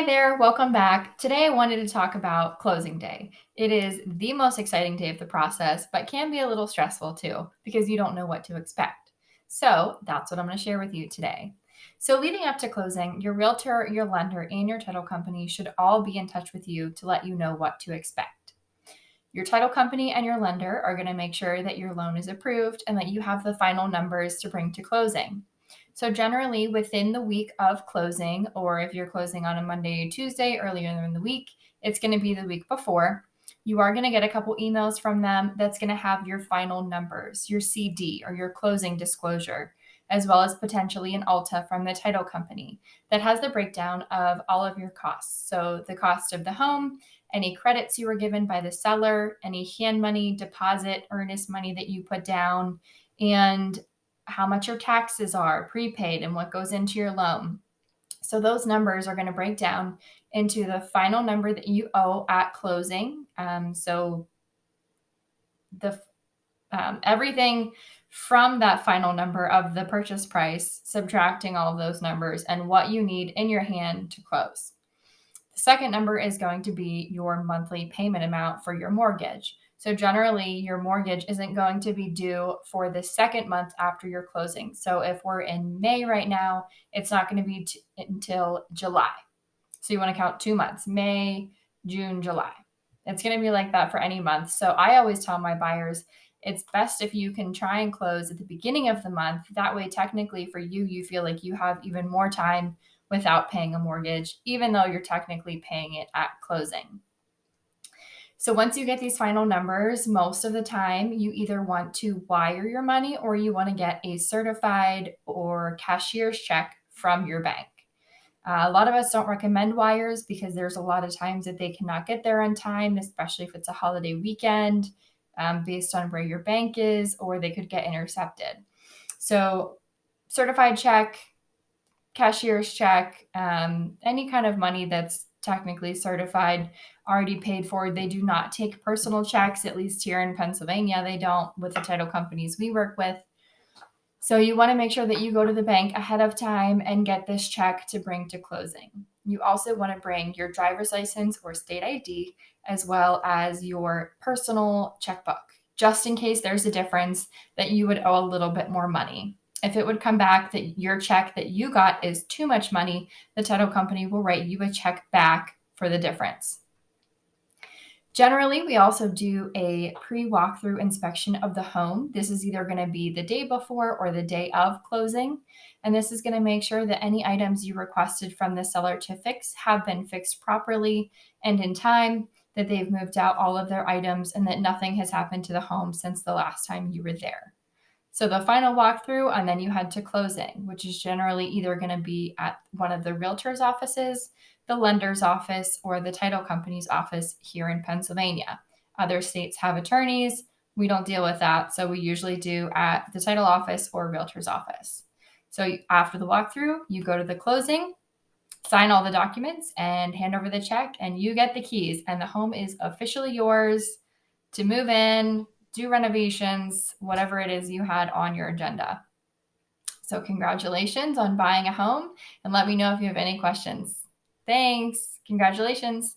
Hi there, welcome back. Today I wanted to talk about closing day. It is the most exciting day of the process, but can be a little stressful too because you don't know what to expect. So that's what I'm going to share with you today. So, leading up to closing, your realtor, your lender, and your title company should all be in touch with you to let you know what to expect. Your title company and your lender are going to make sure that your loan is approved and that you have the final numbers to bring to closing. So, generally, within the week of closing, or if you're closing on a Monday or Tuesday earlier in the week, it's going to be the week before. You are going to get a couple emails from them that's going to have your final numbers, your CD or your closing disclosure, as well as potentially an ALTA from the title company that has the breakdown of all of your costs. So, the cost of the home, any credits you were given by the seller, any hand money, deposit, earnest money that you put down, and how much your taxes are, prepaid, and what goes into your loan. So those numbers are going to break down into the final number that you owe at closing. So the everything from that final number of the purchase price, subtracting all of those numbers and what you need in your hand to close. The second number is going to be your monthly payment amount for your mortgage. So generally, your mortgage isn't going to be due for the second month after your closing. So if we're in May right now, it's not going to be until July. So you want to count 2 months, May, June, July. It's going to be like that for any month. So I always tell my buyers it's best if you can try and close at the beginning of the month. That way, technically, for you, you feel like you have even more time without paying a mortgage, even though you're technically paying it at closing. So once you get these final numbers, most of the time you either want to wire your money or you want to get a certified or cashier's check from your bank. A lot of us don't recommend wires because there's a lot of times that they cannot get there on time, especially if it's a holiday weekend, based on where your bank is, or they could get intercepted. So, certified check, cashier's check, any kind of money that's technically certified, already paid for. They do not take personal checks, at least here in Pennsylvania. They don't with the title companies we work with. So you want to make sure that you go to the bank ahead of time and get this check to bring to closing. You also want to bring your driver's license or state ID, as well as your personal checkbook, just in case there's a difference that you would owe a little bit more money. If it would come back that your check that you got is too much money, the title company will write you a check back for the difference. Generally, we also do a pre-walkthrough inspection of the home. This is either going to be the day before or the day of closing. And this is going to make sure that any items you requested from the seller to fix have been fixed properly and in time, that they've moved out all of their items, and that nothing has happened to the home since the last time you were there. So the final walkthrough, and then you head to closing, which is generally either going to be at one of the realtor's offices, the lender's office, or the title company's office here in Pennsylvania. Other states have attorneys. We don't deal with that. So we usually do at the title office or realtor's office. So after the walkthrough, you go to the closing, sign all the documents, and hand over the check, and you get the keys, and the home is officially yours to move in, do renovations, whatever it is you had on your agenda. So congratulations on buying a home, and let me know if you have any questions. Thanks. Congratulations.